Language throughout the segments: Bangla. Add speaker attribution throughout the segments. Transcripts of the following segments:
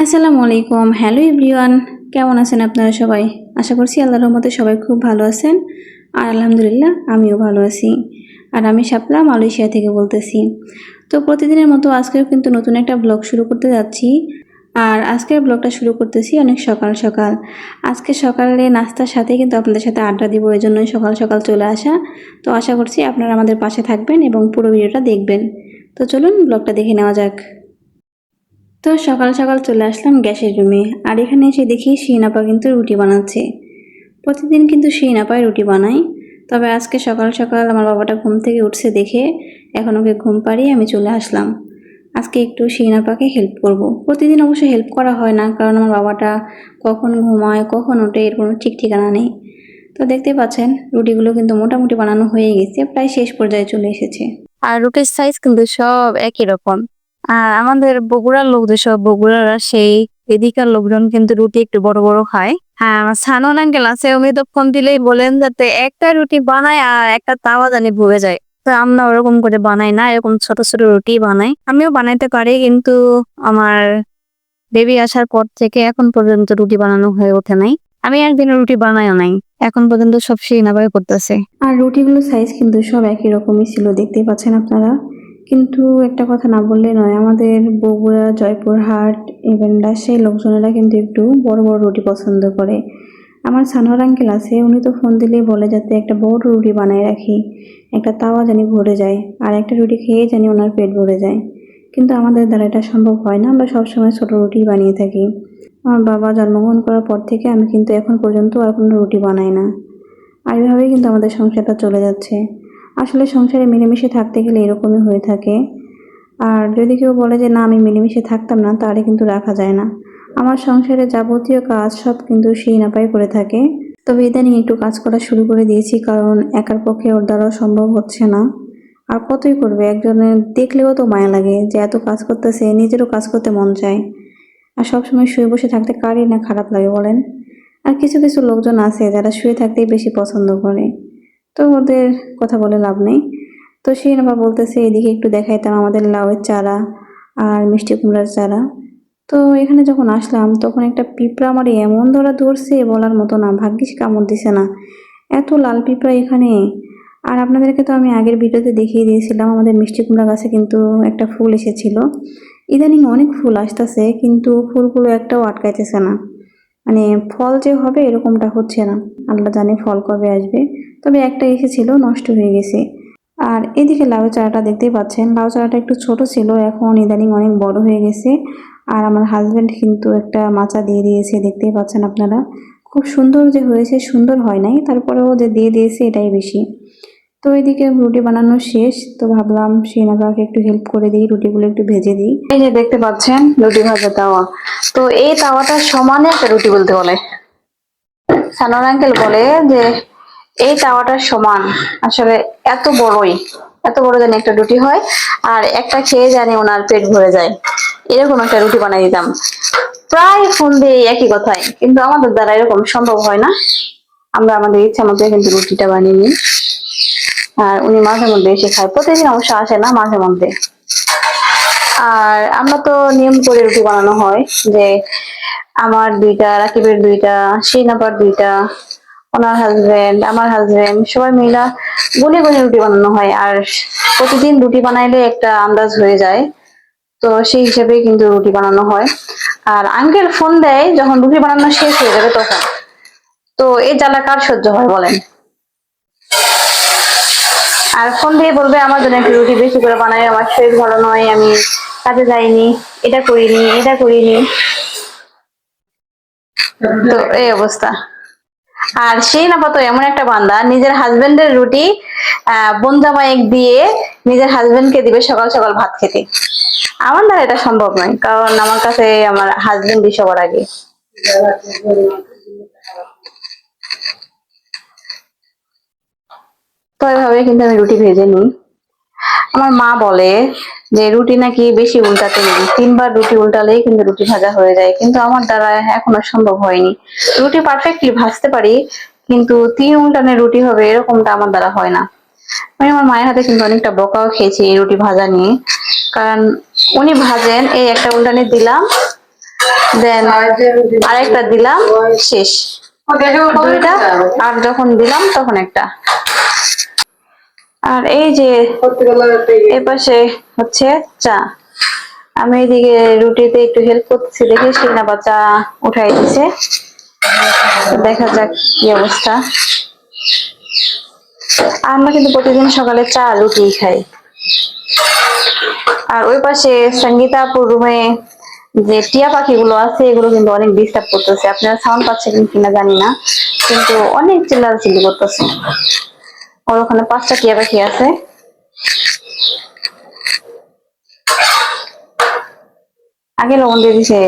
Speaker 1: আসসালামু আলাইকুম। হ্যালো এভরিওয়ান, কেমন আছেন আপনারা সবাই? আশা করছি আল্লাহর রহমতে সবাই খুব ভালো আছেন। আর আলহামদুলিল্লাহ আমিও ভালো আছি। আর আমি শাপলা মালয়েশিয়া থেকে বলতেছি। তো প্রতিদিনের মতো আজকেও কিন্তু নতুন একটা ব্লগ শুরু করতে যাচ্ছি। আর আজকের ব্লগটা শুরু করতেছি অনেক সকাল সকাল। আজকে সকালে নাস্তার সাথে কিন্তু আপনাদের সাথে আড্ডা দিব, এই জন্যই সকাল সকাল চলে আসা। তো আশা করছি আপনারা আমাদের পাশে থাকবেন এবং পুরো ভিডিওটা দেখবেন। তো চলুন ব্লগটা দেখে নেওয়া যাক। তো সকাল সকাল চলে আসলাম গ্যাসের রুমে। আর এখানে এসে দেখি শিন আপা কিন্তু রুটি বানাচ্ছে। প্রতিদিন কিন্তু শিন আপাই রুটি বানাই, তবে আজকে সকাল সকাল আমার বাবাটা ঘুম থেকে উঠছে দেখে এখন ওকে ঘুম পাড়িয়ে আমি চলে আসলাম। আজকে একটু শিন আপাকে হেল্প করব। প্রতিদিন অবশ্য হেল্প করা হয় না, কারণ আমার বাবাটা কখন ঘুমায় কখন ওঠে এর কোনো ঠিক ঠিকানা নেই। তো দেখতে পাচ্ছেন রুটিগুলো কিন্তু মোটামুটি বানানো হয়ে গেছে, প্রায় শেষ পর্যায়ে চলে এসেছে।
Speaker 2: আর রুটির সাইজ কিন্তু সব একই রকম। আর আমাদের বগুড়ার লোকদের সব বগুড়ারা সেই এদিকার লোকজন কিন্তু রুটি একটু বড় বড় খায়। হ্যাঁ, আমার সানন আঙ্কেল আছে, উনি তো ফোন দিলেই বলেন যাতে একটা রুটি বানায় আর একটা তাওয়া জানি ভুলে যায়। তো আমরা ওরকম করে বানাই না, এরকম ছোট ছোট রুটি বানাই। আমিও বানাইতে পারি, কিন্তু আমার বেবি আসার পর থেকে এখন পর্যন্ত রুটি বানানো হয়ে ওঠে নাই। আমি একদিন রুটি বানাইও নাই, এখন পর্যন্ত সব সেই নাভাবে করতেছে।
Speaker 1: আর রুটিগুলোর সাইজ কিন্তু সব একই রকমই ছিল, দেখতেই পাচ্ছেন আপনারা। কিন্তু একটা কথা না বললে নয়, আমাদের বগুড়া, জয়পুরহাট, ইভেন রাজশাহীর লোকজনেরা কিন্তু একটু বড় বড় রুটি পছন্দ করে। আমার সানোয়ার আঙ্কেল আছে, উনি তো ফোন দিলেই বলে যাতে একটা বড় রুটি বানায় রাখি, একটা তাওয়া জানি ভরে যায়, আর একটা রুটি খেয়ে জানি ওনার পেট ভরে যায়। কিন্তু আমাদের দ্বারা এটা সম্ভব হয় না, আমরা সবসময় ছোট রুটি বানিয়ে থাকি। আমার বাবা জন্মগ্রহণ করার পর থেকে আমি কিন্তু এখন পর্যন্ত আর কোনো রুটি বানাই না। আর এভাবেই কিন্তু আমাদের সংসারটা চলে যাচ্ছে। আসলে সংসারে মিলেমিশে থাকতে গেলে এরকমই হয়ে থাকে। আর যদি কেউ বলে যে না আমি মিলেমিশে থাকতাম না, তাহলে কিন্তু রাখা যায় না। আমার সংসারে যাবতীয় কাজ সব কিন্তু সেই নাপাই করে থাকে। তবে ইদানিং একটু কাজ করা শুরু করে দিয়েছি, কারণ একার পক্ষে ওর দ্বারা সম্ভব হচ্ছে না। আর কতই করবে, একজনের দেখলেও তো মায়া লাগে যে এত কাজ করতেছে, নিজেরও কাজ করতে মন চায়। আর সবসময় শুয়ে বসে থাকতে কারই না খারাপ লাগে বলেন? আর কিছু কিছু লোকজন আছে যারা শুয়ে থাকতেই বেশি পছন্দ করে, তো ওদের কথা বলে লাভ নেই। তো সেই আবার বলতেছে এদিকে একটু দেখাইতাম আমাদের লাউয়ের চারা আর মিষ্টি কুমড়ার চারা। তো এখানে যখন আসলাম তখন একটা পিঁপড়া আমার এমন ধরছে বলার মতো না, ভাগ্যিস কামড় দিছে না। এত লাল পিঁপড়া এখানে। আর আপনাদেরকে তো আমি আগের ভিডিওতে দেখিয়ে দিয়েছিলাম আমাদের মিষ্টি কুমড়া গাছে কিন্তু একটা ফুল এসেছিল। ইদানিং অনেক ফুল আসতেছে, কিন্তু ফুলগুলো একটাও আটকাইতেছে না। মানে ফল যে হবে এরকমটা হচ্ছে না। আল্লাহ জানে ফল কবে আসবে। তবে একটা এসেছিল, নষ্ট হয়ে গেছে। আর এদিকে লাউ চারাটা দেখতেই পাচ্ছেন, লাউ চারাটা একটু ছোট ছিল, এখন ইদানিং অনেক বড় হয়ে গেছে। আর আমার হাজবেন্ড কিন্তু একটা মাচা দিয়ে দিয়েছে, দেখতেই পাচ্ছেন আপনারা। খুব সুন্দর যে হয়েছে, সুন্দর হয় নাই, তারপরেও যে দিয়ে দিয়েছে এটাই বেশি। তো এদিকে রুটি বানানো শেষ, তো ভাবলাম শিনাবাকে একটু হেল্প করে দিই, রুটিগুলো একটু ভেজে দিই। এই যে দেখতে পাচ্ছেন রুটি ভাজা তাওয়া। তো এই তাওয়াটার সমানে একটা রুটি বলতে বলে, সানোয়ার আঙ্কেল বলে যে এই তাওয়াটার সমান। আসলে এত বড়ই, এত বড় জানি একটা রুটি হয়, আর একটা খেয়ে জানি ওনার পেট ভরে যায়। এরকম একটা রুটি বানাই দিতাম। প্রায় ফোন দিয়ে একই কথাই, কিন্তু আমাদের দ্বারা এরকম সম্ভব হয় না। আমরা আমাদের ইচ্ছা মতো কিন্তু রুটিটা বানিয়ে নিই। আর উনি মাঝে মধ্যে এসে খায়, প্রতিদিন অবশ্য আসে না, মাঝে মধ্যে। আর আমরা তো নিয়ম করে রুটি বানানো হয় যে আমার দুইটা, রাকিবের দুইটা, শিনাপার দুইটা, ওনার হাজবেন্ড, আমার হাজবেন্ড, সবাই মিলা গুনে গুনে রুটি বানানো হয়। আর প্রতিদিন রুটি বানাইলে একটা আন্দাজ হয়ে যায়, তো সেই হিসেবে কিন্তু রুটি বানানো হয়। আর আঙ্কেল ফোন দেয় যখন রুটি বানানো শেষ হয়ে যাবে তখন। তো এই জ্বালা কার সহ্য হয় বলেন? আর ফোন দিয়ে বলবে আমার জন্য একটু রুটি বেশি করে বানাই, আমার শরীর ভালো নয়, আমি কাজে যাইনি, এটা করিনি, এটা করিনি। তো এই অবস্থা। আর সেই না তো এমন একটা বান্দা, নিজের হাজবেন্ডের রুটি বোন জামাইক দিয়ে নিজের হাজবেন্ডকে দিবে সকাল সকাল ভাত খেতে। আমার দ্বারা এটা সম্ভব নয়, কারণ আমার কাছে আমার হাজবেন্ডই সবার আগে। তো এভাবে কিন্তু আমি রুটি ভেজে নিই। আমার মা বলে যে রুটি নাকি বেশি উল্টাতে নেই, 3 বার রুটি উল্টালেই কিন্তু রুটি ভাজা হয়ে যায়, কিন্তু আমার দ্বারা এখনো সম্ভব হয়নি। রুটি পারফেক্টলি ভাজতে পারি, কিন্তু 3 উল্টানে রুটি হবে এরকমটা আমার দ্বারা হয় না। আমি আমার মায়ের হাতে কিন্তু অনেকটা বকাও খেয়েছি এই রুটি ভাজা নিয়ে, কারণ উনি ভাজেন, এই একটা উল্টানে দিলাম, দেন আরেকটা দিলাম, শেষ। দুইটা, আর যখন দিলাম তখন একটা। আর এই যে এপাশে হচ্ছে চা। আমি এদিকে রুটিতে একটু হেল্প করতেছি দেখে সিনা বাচ্চা উঠাই দিছে। দেখা যাক কি অবস্থা। আমরা কিন্তু প্রতিদিন সকালে চা রুটি খাই। আর ওই পাশে সঙ্গীতাপুর রুমে যে টিয়া পাখিগুলো আছে এগুলো কিন্তু অনেক ডিস্টার্ব করতেছে। আপনারা সাউন্ড পাচ্ছেন কিনা জানি না, কিন্তু অনেক চিল্লাচিল্লি করতেছে। ওর ওখানে 5টা টিয়া পাখি আছে। আগে লবণ দিয়ে দিছে।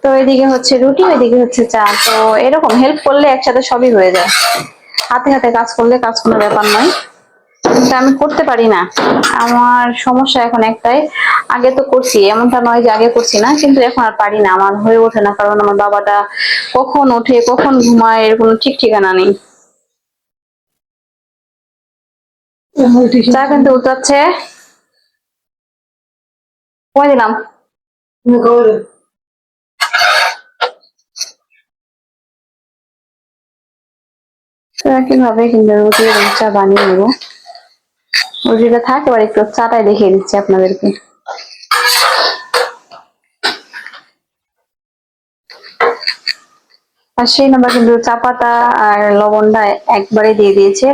Speaker 1: তো এদিকে হচ্ছে রুটি, ওইদিকে হচ্ছে চা। তো এরকম হেল্প করলে একসাথে সবই হয়ে যায়। হাতে হাতে কাজ করলে কাজ কোনো ব্যাপার নয়, কিন্তু আমি করতে পারি না। আমার সমস্যা এখন একটাই, আগে তো করছি, এমনটা নয় যে আগে করছি না, কিন্তু এখন আর পারি না, আমার হয়ে ওঠে না। কারণ আমার বাবাটা কখন ওঠে কখন ঘুমায় এর কোনো ঠিক ঠিকানা নেই। চা কিন্তু উঠাচ্ছে, কমে দিলাম। তো একইভাবে কিন্তু রুটি এবং চা বানিয়ে নেবো। রুটিটা থাক, এবার একটু চাটাই দেখিয়ে দিচ্ছি আপনাদেরকে। আর সেই নাম্বার কিন্তু চা পাতা আর লবণটা একবারে দিয়ে দিয়েছে।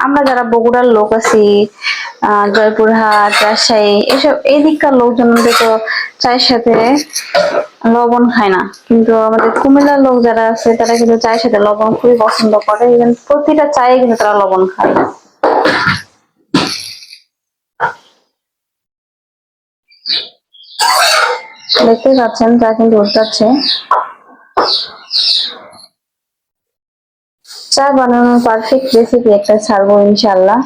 Speaker 1: আমরা যারা বগুড়ার লোক আছি, জয়পুরহাট, রাজশাহী, এসব এই দিককার লোকজনদের তো চায়ের সাথে লবণ খায় না, কিন্তু আমাদের কুমিল্লার লোক যারা আছে তারা কিন্তু চায়ের সাথে লবণ খুবই পছন্দ করে। ইভেন প্রতিটা চায়ে কিন্তু তারা লবণ খায়। দেখতেই পাচ্ছেন চা কিন্তু উঠছে। চা বানানোর পারফেক্ট রেসিপি একটা ছাড়বো ইনশাল্লাহ।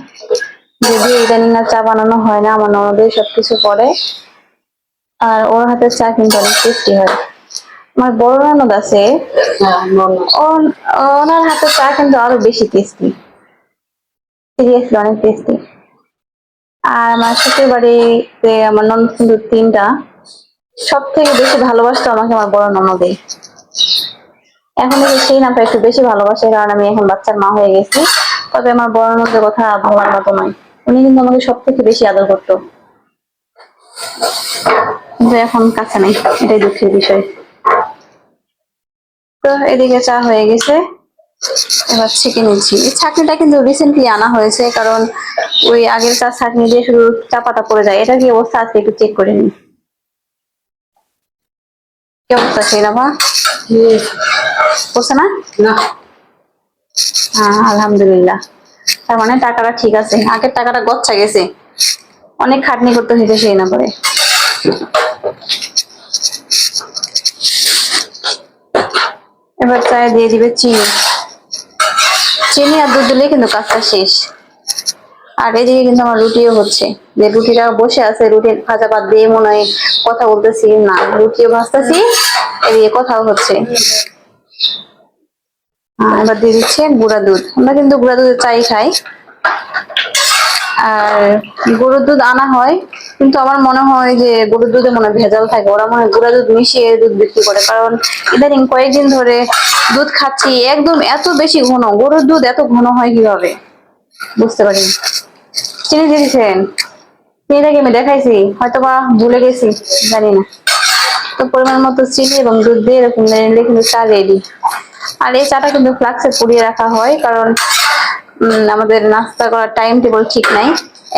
Speaker 1: যদিও ইদানিং আর চা বানানো হয় না, আমার ননদই সবকিছু করে। আর ওর হাতের চা কিন্তু অনেক টেস্টি হয়। আমার বড় ননদ আছে, ওনার হাতের চা কিন্তু আরো বেশি টেস্টি, সিরিয়াসলি অনেক টেস্টি। আর আমার শ্বশুর বাড়িতে আমার ননদ কিন্তু 3টা। সব থেকে বেশি ভালোবাসতো আমাকে আমার বড় ননদই। এখন থেকে সেই নামটা একটু বেশি ভালোবাসে, কারণ আমি এখন বাচ্চার মা হয়ে গেছি। তবে আমার বড় ননদের কথা ভাবার মতো নয়, উনি কিন্তু আমাকে সব থেকে বেশি আদর করতো, কিন্তু এখন কাছে নেই, এটাই দুঃখের বিষয়। তো এদিকে চা হয়ে গেছে, এবার ছেঁকে নিচ্ছি। এই ছাঁকনিটা কিন্তু রিসেন্টলি আনা হয়েছে, কারণ ওই আগের চা ছাঁকনি দিয়ে শুধু চা পাতা পড়ে যায়। এটা কি অবস্থা আছে একটু চেক করে নি। কি অবস্থা সেই রাভা পড়ছে না? হ্যাঁ আলহামদুলিল্লাহ, তার মানে টাকাটা ঠিক আছে। আগের টাকাটা গচ্ছা গেছে, অনেক খাটনি করতে হয়েছে সেই না করে। এবার চায়ে দিয়ে দিবে চিনি। চিনি আর দুধ দিলে কিন্তু কাজটা শেষ। আর এদিকে কিন্তু আমার রুটিও হচ্ছে, যে রুটিটা বসে আছে, রুটির ভাজা ভাত দিয়ে মনে হয় কথা বলতেছি না, রুটিও ভাজতেছি, এদিকে কথাও হচ্ছে। এবার দিয়ে দিচ্ছে গুঁড়া দুধ। আমরা কিন্তু গুঁড়া দুধের চাই খাই। আর গরুর দুধ আনা হয়, কিন্তু আমার মনে হয় যে গরুর দুধে মনে হয় ভেজাল থাকে। ওরা মনে হয় গুঁড়া দুধ মিশিয়ে দুধ বিক্রি করে, কারণ ইদানিং কয়েকদিন ধরে দুধ খাচ্ছি একদম এত বেশি ঘন। গরুর দুধ এত ঘন হয় কিভাবে বুঝতে পারি। চিনি দিয়ে দিচ্ছেন? চিনিটাকে আমি দেখাইছি, হয়তো বা ভুলে গেছি, জানি না। তো পরিমাণ মতো চিনি এবং দুধ দিয়ে এরকম নিলে কিন্তু চা রেডি। আর এই চাটা কিন্তু ফ্লাক্সে পুড়িয়ে রাখা হয়, কারণ আমাদের নাস্তা করার টাইম টেবিল ঠিক নাই।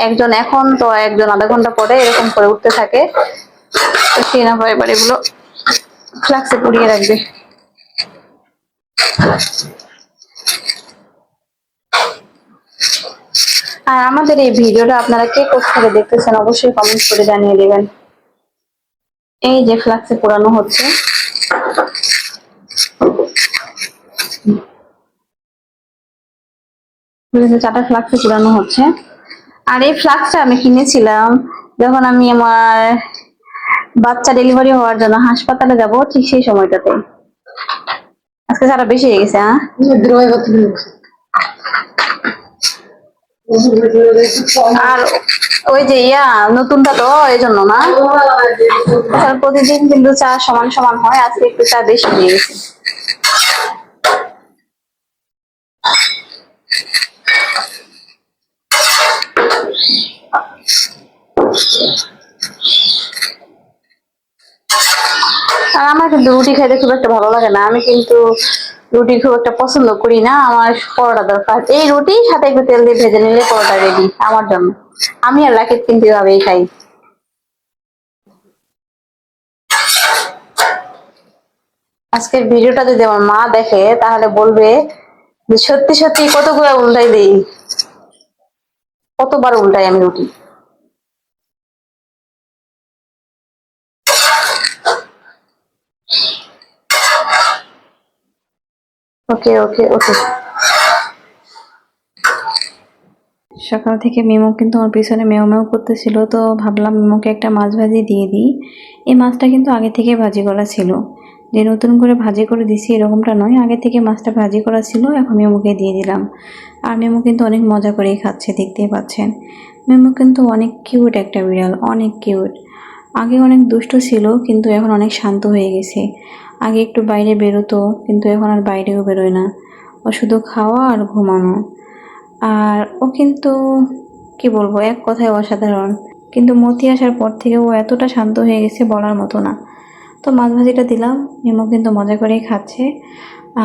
Speaker 1: একজন এখন তো একজন আধা ঘন্টা পরে এরকম করে উঠতে থাকে। তো সেই না এবার এগুলো ফ্লাক্সে পুড়িয়ে রাখবে। আর আমাদের এই ভিডিওটা আপনারা কে কোথা থেকে দেখতেছেন অবশ্যই কমেন্ট করে জানিয়ে দেবেন। এই যে ফ্লাক্সে পোড়ানো হচ্ছে। চাটা ফ্লাক্সে পোড়ানো হচ্ছে। আর এই ফ্লাক্সটা আমি কিনেছিলাম যখন আমি আমার বাচ্চা ডেলিভারি হওয়ার জন্য হাসপাতালে যাব, ঠিক সেই সময়টাতে। আজকে চাটা বেশি হয়ে গেছে। হ্যাঁ আর ওই যে নতুনটা তো এই জন্য না, আর প্রতিদিন কিন্তু চা সমান সমান হয়, আজকে একটু চা বেশি হয়ে গেছে। আর আমার কিন্তু রুটি খাইতে খুব একটা ভালো লাগে না, আমি কিন্তু রুটি খুব একটা পছন্দ করি না, আমার পরোটা দরকার। এই রুটি সাথে একটু তেল দিয়ে ভেজে নিলে পরোটা রেডি আমার জন্য। আমি আর রাকিব কিন্তু এভাবেই খাই। আজকের ভিডিওটা যদি আমার মা দেখে তাহলে বলবে যে সত্যি সত্যি কতগুলো উল্টাই দেই, কতবার উল্টাই আমি রুটি। ওকে ওকে ওকে। সকাল থেকে মেমো কিন্তু আমার পিছনে মেও মেও করতেছিল, তো ভাবলাম মেমোকে একটা মাছ ভাজি দিয়ে দিই। এই মাছটা কিন্তু আগে থেকে ভাজি করা ছিল, যে নতুন করে ভাজি করে দিছি এরকমটা নয়, আগে থেকে মাছটা ভাজি করা ছিল, এখন মেমোকে দিয়ে দিলাম। আর মেমো কিন্তু অনেক মজা করেই খাচ্ছে, দেখতেই পাচ্ছেন। মেমো কিন্তু অনেক কিউট একটা বিড়াল, অনেক কিউট। আগে অনেক দুষ্ট ছিল, কিন্তু এখন অনেক শান্ত হয়ে গেছে। আগে একটু বাইরে বেরোতো, কিন্তু এখন আর বাইরেও বেরোয় না, ও শুধু খাওয়া আর ঘুমানো। আর ও কিন্তু কি বলবো, এক কথায় অসাধারণ। কিন্তু মতি আসার পর থেকে ও এতটা শান্ত হয়ে গেছে বলার মতো না। তো মাছ ভাজিটা দিলাম, মেমো কিন্তু মজা করেই খাচ্ছে।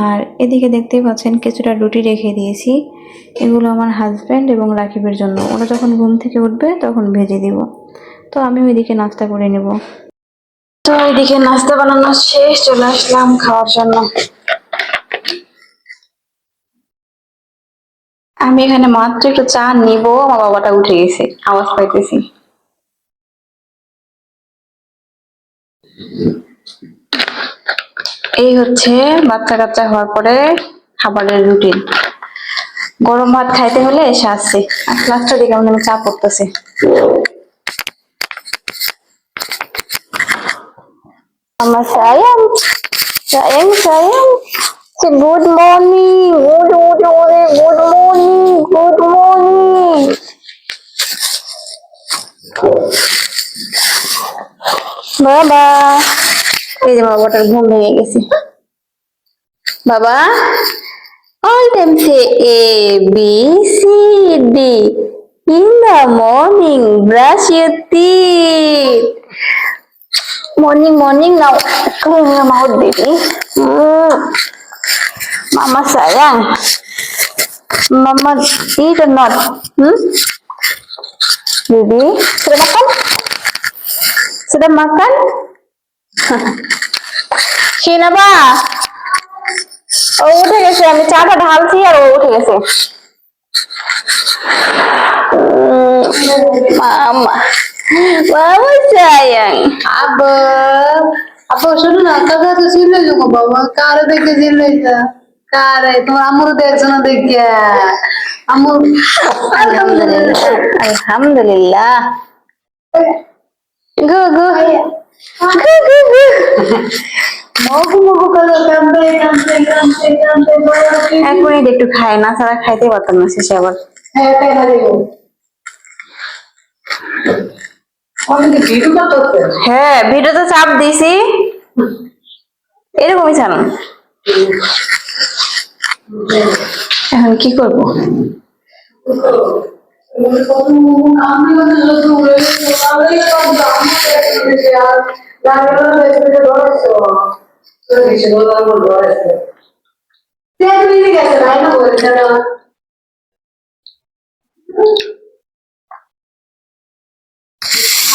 Speaker 1: আর এদিকে দেখতেই পাচ্ছেন কিছুটা রুটি রেখে দিয়েছি, এগুলো আমার হাজব্যান্ড এবং রাকিবের জন্য, ওরা যখন ঘুম থেকে উঠবে তখন ভেজে দিব। তো আমি ওইদিকে নাস্তা করে নেব। তো ওইদিকে নাস্তা বানানো শেষ, চলে আসলাম খাওয়ার জন্য। আমি এখানে মাত্র একটু চা নিব, আমার বাবাটা উঠে গেছে, আওয়াজ পাইতেছি। এই হচ্ছে বাচ্চা কাচ্চা হওয়ার পরে খাবারের রুটিন। গরম ভাত খাইতে হলে এসে আসছে, আর লাস্টের দিকে আমার চা পড়তেছে। আমার sayang, sayang, sayang. Good morning, good morning, good morning, good morning. বাবা, এই যে বাবাটার ঘুম ভেঙে গেছে। বাবা, all them say A, B, C, D. In the morning, brush your teeth. Morning, morning now. Clean your mouth, baby. Mama sayang. Mama eat or not? Baby, sudah makan? Sudah makan? Shinaba, ও উঠে গেছে, আমি চাটা ঢালছি আর ও উঠে গেছে। মামা, মামা sayang.
Speaker 3: Apa? Apa শোনো না, কাকা তো চিল্লাই যখন বাবা কারে দেখে চিল্লাইতা, কারে তোমার আমুর দেখছো না দেখিয়া আমুর।
Speaker 1: আলহামদুলিল্লাহ, আলহামদুলিল্লাহ। গু গু গু গু গু।
Speaker 3: মগু মগু করে কান্দে কান্দে কান্দে কান্দে বড় কি।
Speaker 1: এক মিনিট একটু খায় না, ছাড়া খাইতে পারতাম না শেষে আবার।
Speaker 3: হ্যাঁ তাই না দেখো আমি কি ভিডিও করতে।
Speaker 1: হ্যাঁ, ভিডিওতে চাপ দিছি, এরকমই জানো। এখন কি করব?
Speaker 3: আমি মানে যদি উড়ে তাহলেই তো আমি দেখতে আর লাগলো দেখতে ধরেছো তো কিছু বলার মতো ধরেছে তেল মিলে গেছে তাই না বলছে না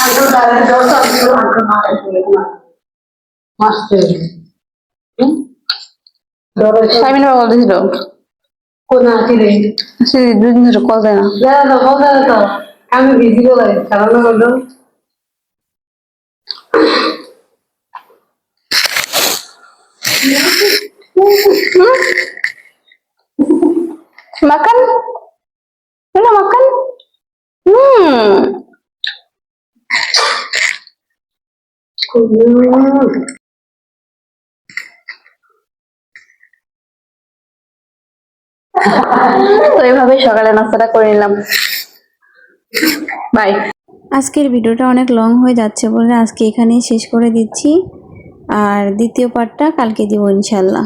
Speaker 3: আগে তাহলে দশ আগে আগে মারা গেল না মাস্তে ধরেছো
Speaker 1: সাইমিন বাবা বলতেছিল
Speaker 3: কোন আছে রে
Speaker 1: সে দুদিন ধরে কল দেয় না।
Speaker 3: না বলতে তো আমি বিজি বলে কারণ হলো
Speaker 1: Makan? Enggak makan? Hmm.
Speaker 2: তো এইভাবে সকালে নাস্তাটা করে নিলাম। বাই।
Speaker 1: আজকের ভিডিওটা অনেক লং হয়ে যাচ্ছে বলে আজকে এখানেই শেষ করে দিচ্ছি, আর দ্বিতীয় পার্টটা কালকে দিব ইনশাল্লাহ।